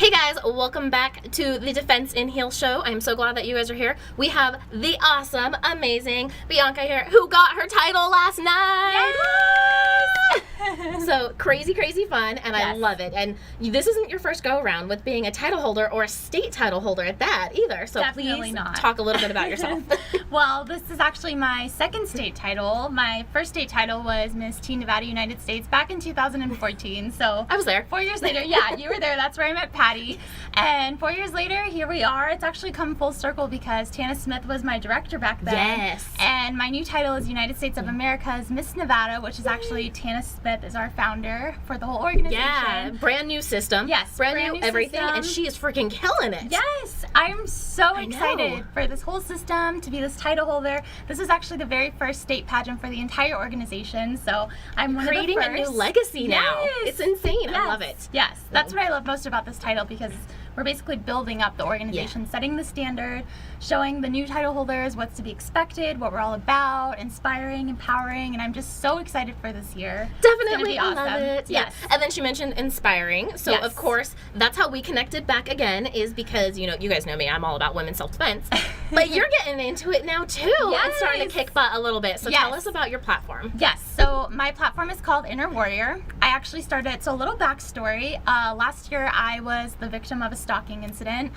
Hey guys, welcome back to the Defense in Heels show. I'm so glad that you guys are here. We have the awesome, amazing Bianca here, who got her title last night. So crazy fun, and I love it. And this isn't your first go around with being a title holder or a state title holder at that either. So Definitely please not. talk a little bit about yourself. Well, this is actually my second state title. My first state title was Miss Teen Nevada United States back in 2014. So I was there. 4 years later, yeah, you were there. That's where I met Patty. And 4 years later, here we are. It's actually come full circle because Tana Smith was my director back then. Yes. And my new title is United States of America's Miss Nevada, which is actually Tana Smith is our founder for the whole organization. Yeah, brand new system. Yes, brand brand new new everything, system. and she is freaking killing it. Yes, I'm so I excited know. for this whole system to be this title holder. This is actually the very first state pageant for the entire organization, so I'm one Creating of the a first. new legacy now. Yes. It's insane. I Yes. love it. Yes, that's what I love most about this title because we're basically building up the organization, setting the standard, showing the new title holders what's to be expected, what we're all about, inspiring, empowering, and I'm just so excited for this year. Definitely, be I love awesome. it. Yes. And then she mentioned inspiring. So Yes. of course, that's how we connected back again. Is because you guys know me. I'm all about women's self-defense, but you're getting into it now too and starting to Yes. kick butt a little bit. So tell Yes. us about your platform. Yes, so my platform is called Inner Warrior. I actually started, so a little backstory. Last year I was the victim of a stalking incident.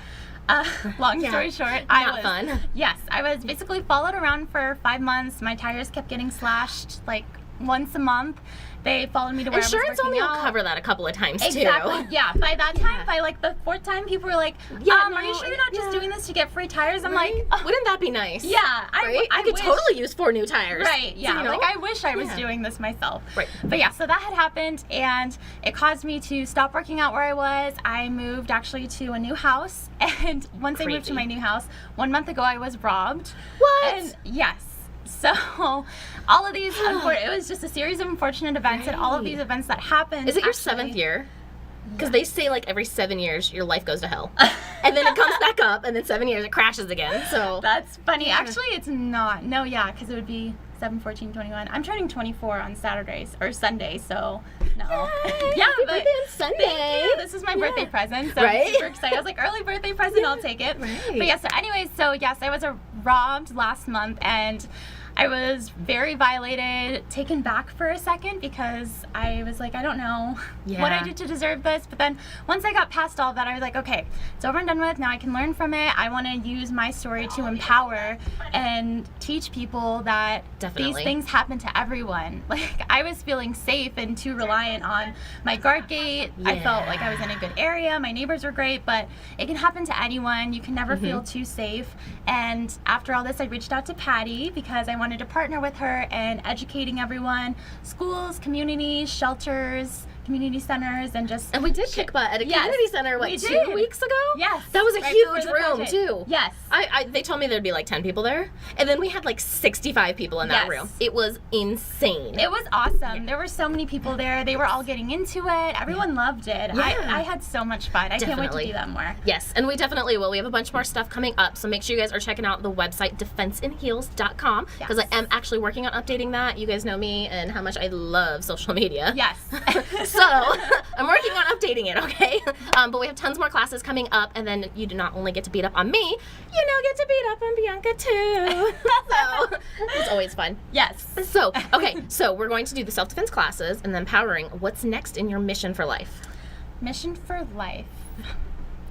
Long Yeah, story short, not fun. Yes, I was basically followed around for 5 months. My tires kept getting slashed like once a month. They followed me to where Insurance I was only working will out. cover that a couple of times Exactly. too. Yeah. By that time, Yeah. by like the 4th time, people were like, Yeah, "Are you no, sure you're not just yeah. doing this to get free tires?" I'm Right? like, "Oh, Wouldn't that be nice? yeah, Right? I could wish- totally use 4 new tires. Right, yeah. You know? Like, I wish I was Yeah. doing this myself. Right. But yeah, so that had happened, and it caused me to stop working out where I was. I moved actually to a new house, and once I moved to Crazy. my new house, 1 month ago, I was robbed. What? And yes. So, all of these, it was just a series of unfortunate events, and all of Right. these events that happened. Is it your actually- 7th year? Because they say like every 7 years your life goes to hell, and then it comes back up, and then 7 years it crashes again. So That's funny. Actually, it's not. No, yeah, because it would be 7, 14, 21. I'm turning 24 on Saturdays or Sunday, so no. Yay, Yeah, happy but birthday on Sunday. thank you. This is my birthday present, so Right? I'm super excited. I was like, early birthday present, I'll take it. Right. But yeah, so anyways, so yes, I was robbed last month, and I was very violated, taken back for a second because I was like, I don't know what I Yeah. did to deserve this. But then once I got past all of that, I was like, okay, it's over and done with. Now I can learn from it. I want to use my story to empower and teach people that Definitely. these things happen to everyone. Like, I was feeling safe and too reliant on my guard gate. I felt like I was in a good area. My neighbors were great, but it can happen to anyone. You can never feel too safe. And after all this, I reached out to Patty because I wanted to partner with her in educating everyone, schools, communities, shelters, community centers, and just And we did kick butt at a Yes, community center, what, we 2 did. weeks ago? Yes, That was a right huge before the room, pageant. too. Yes. They told me there'd be like 10 people there, and then we had like 65 people in that Yes. room. It was insane. It was awesome. There were so many people there. They were all getting into it. Everyone loved it. Yeah. I had so much fun. I can't wait to Definitely. do that more. Yes, and we definitely will. We have a bunch more stuff coming up, so make sure you guys are checking out the website defenseinheels.com because Yes. I am actually working on updating that. You guys know me and how much I love social media. Yes. So I'm working on updating it, okay? But we have tons more classes coming up, and then you do not only get to beat up on me, you now get to beat up on Bianca too. So it's always fun. Yes. So, okay, so we're going to do the self-defense classes and then powering. What's next in your mission for life? Mission for life.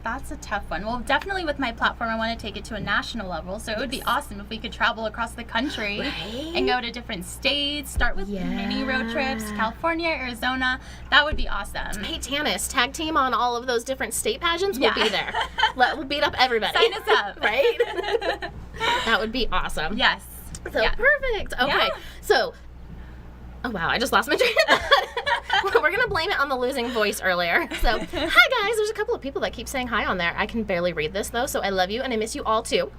That's a tough one. Well, definitely with my platform, I want to take it to a national level. So it would be awesome if we could travel across the country Right? and go to different states, start with mini road trips, Yeah. California, Arizona. That would be awesome. Hey, Tanis, tag team on all of those different state pageants. Yeah. We'll be there. We'll beat up everybody. Sign us up. Right? That would be awesome. Yes. So Yeah. perfect. Okay. Yeah. So, oh wow, I just lost my train of thought. We're gonna blame it on the losing voice earlier. So, hi guys. There's a couple of people that keep saying hi on there. I can barely read this though, so I love you and I miss you all too.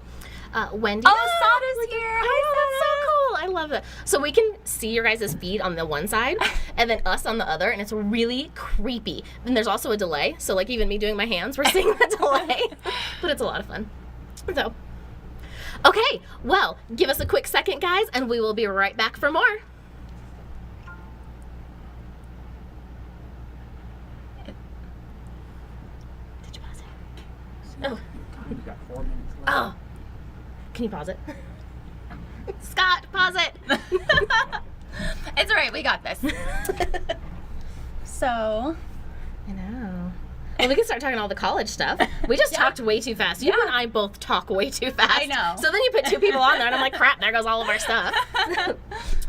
Wendy. Oh, Sada's here. I know, that's so cool. I love that. So we can see your guys' feed on the one side and then us on the other, and it's really creepy. And there's also a delay, so like even me doing my hands, we're seeing the delay. But it's a lot of fun. So, okay, well, give us a quick second, guys, and we will be right back for more. Did you buy Oh. You've got 4 minutes left. Oh. Can you pause it? Scott, pause it. It's all right. We got this. So, I know. Well, we can start talking all the college stuff. We just talked way too fast. You and I both talk way too fast. I know. So then you put 2 people on there, and I'm like, crap, there goes all of our stuff.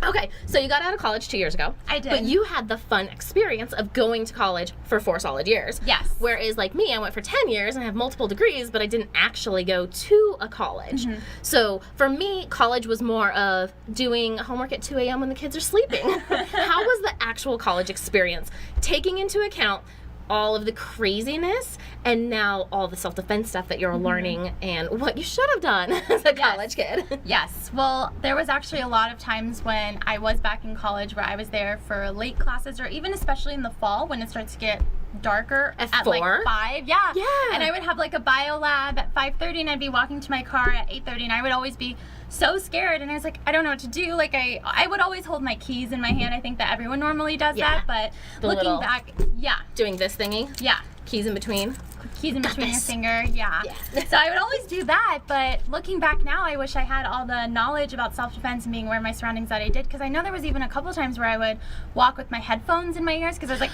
Okay, so you got out of college 2 years ago. I did. But you had the fun experience of going to college for 4 solid years. Yes. Whereas, like me, I went for 10 years and I have multiple degrees, but I didn't actually go to a college. Mm-hmm. So for me, college was more of doing homework at 2 a.m. when the kids are sleeping. How was the actual college experience? Taking into account all of the craziness and now all the self-defense stuff that you're learning and what you should have done as a college kid. Yes. Well, there was actually a lot of times when I was back in college where I was there for late classes, or even especially in the fall when it starts to get darker At like 4? 5. Yeah. Yeah. And I would have like a bio lab at 5:30 and I'd be walking to my car at 8:30 and I would always be so scared, and I was like, I don't know what to do. Like I would always hold my keys in my hand. I think that everyone normally does Yeah. that, but The looking little- back, yeah. Doing this thingy, Yeah. keys in between. Keys in between your this. finger, yeah. Yeah. So I would always do that, but looking back now, I wish I had all the knowledge about self-defense and being aware of my surroundings that I did, because I know there was even a couple of times where I would walk with my headphones in my ears, because I was like,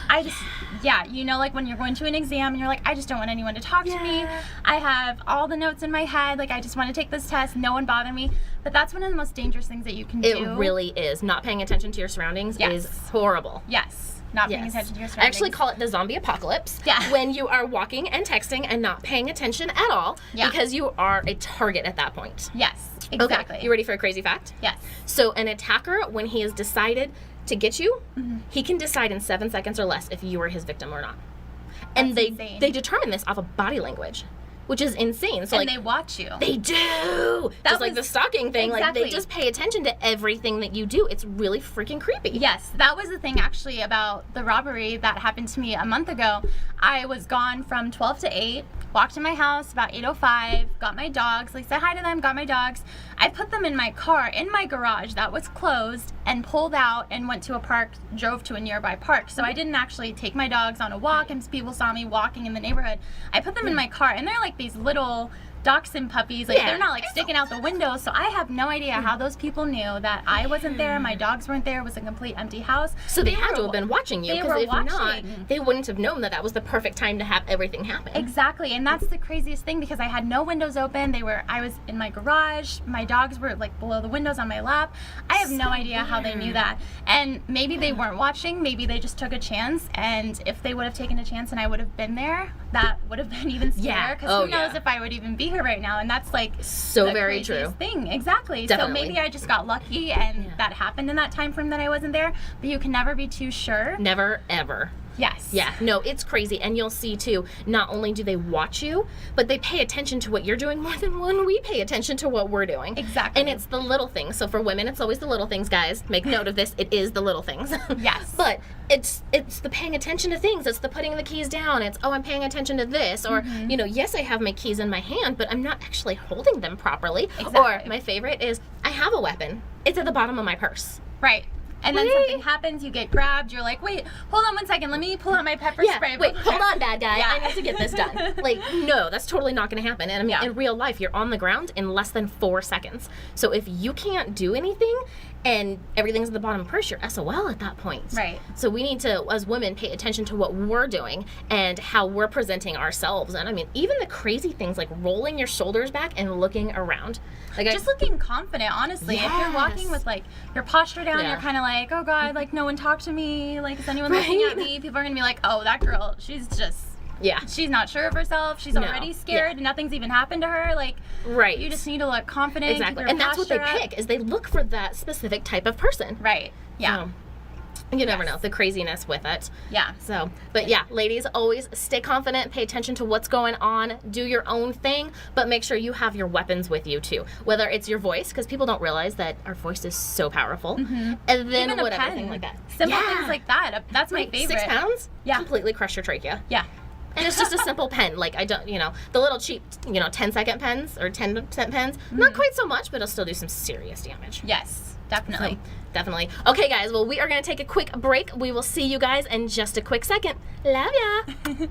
like when you're going to an exam and you're like, I just don't want anyone to talk to me. I have all the notes in my head, like I just want to take this test, no one bother me. But that's one of the most dangerous things that you can It do. really is. Not paying attention to your surroundings Yes. is horrible. Yes. Not paying Yes. attention to your I surroundings. actually call it the zombie apocalypse. Yeah. When you are walking and texting and not paying attention at all, Yeah. because you are a target at that point. Yes. Exactly. Okay, you ready for a crazy fact? Yes. So an attacker, when he has decided to get you, he can decide in 7 seconds or less if you are his victim or not. And That's insane. they determine this off of body language, which is insane. So And like they watch you. they do. That Just like the was- stalking thing, like they Exactly. just pay attention to everything that you do. It's really freaking creepy. Yes, that was the thing actually about the robbery that happened to me a month ago. I was gone from 12 to 8, walked to my house about 8:05, got my dogs, like said hi to them, got my dogs. I put them in my car, in my garage that was closed, and pulled out and went to a park, drove to a nearby park. So I didn't actually take my dogs on a walk, and people saw me walking in the neighborhood. I put them in my car, and they're like these little dachshund puppies, like Yeah. they're not like sticking out the window, so I have no idea how those people knew that I wasn't there, my dogs weren't there, it was a complete empty house. So they had were to have been watching you, they because were if not, watching. they wouldn't have known that that was the perfect time to have everything happen. Exactly, and that's the craziest thing, because I had no windows open. I was in my garage. My dogs were like below the windows on my lap. I have no idea how they knew that. And maybe they weren't watching. Maybe they just took a chance. And if they would have taken a chance and I would have been there, that would have been even Yeah. scarier. Because Oh, who knows yeah. if I would even be here right now? And that's like So the very craziest true. thing. Exactly. Definitely. So maybe I just got lucky and Yeah. that happened in that time frame that I wasn't there. But you can never be too sure. Never, ever. Yes. Yeah, no, it's crazy. And you'll see too, not only do they watch you, but they pay attention to what you're doing more than when we pay attention to what we're doing. Exactly. And it's the little things. So for women, it's always the little things, guys. Make note of this. It is the little things. Yes. But it's the paying attention to things. It's the putting the keys down. It's, oh, I'm paying attention to this. Or, you know, yes, I have my keys in my hand, but I'm not actually holding them properly. Exactly. Or my favorite is, I have a weapon. It's at the bottom of my purse. Right. And then Wait. something happens, you get grabbed, you're like, wait, hold on 1 second, let me pull out my pepper Yeah, spray. wait, hold on, bad guy. Yeah. I need to get this done. Like, no, that's totally not going to happen. And I mean, Yeah. in real life, you're on the ground in less than 4 seconds. So if you can't do anything and everything's at the bottom of the purse, you're SOL at that point. Right. So we need to, as women, pay attention to what we're doing and how we're presenting ourselves. And I mean, even the crazy things like rolling your shoulders back and looking around. Like, Just looking confident, honestly. If you're walking Yes. with like your posture down, Yeah. you're kind of like, oh God, like no one talk to me. Like, is anyone looking Right. at me? People are going to be like, oh, that girl, she's yeah, not sure of herself. She's No. already scared and nothing's even happened to her. Like, right. you just need to look confident. keep exactly. your And that's what they posture up. pick, is they look for that specific type of person. Right. Yeah. So, you never Yes. know the craziness with it. Yeah. So, but yeah, ladies, always stay confident, pay attention to what's going on, do your own thing, but make sure you have your weapons with you too. Whether it's your voice, because people don't realize that our voice is so powerful, and then Even a whatever pen. thing like that. Simple Yeah. things like that. That's my Like, favorite. 6 pounds? Yeah. Completely crush your trachea. Yeah. And it's just a simple pen. Like, I don't, the little cheap, 10-second pens or 10-cent pens, not quite so much, but it'll still do some serious damage. Yes. Definitely. So, definitely. Okay, guys, well, we are going to take a quick break. We will see you guys in just a quick second. Love ya.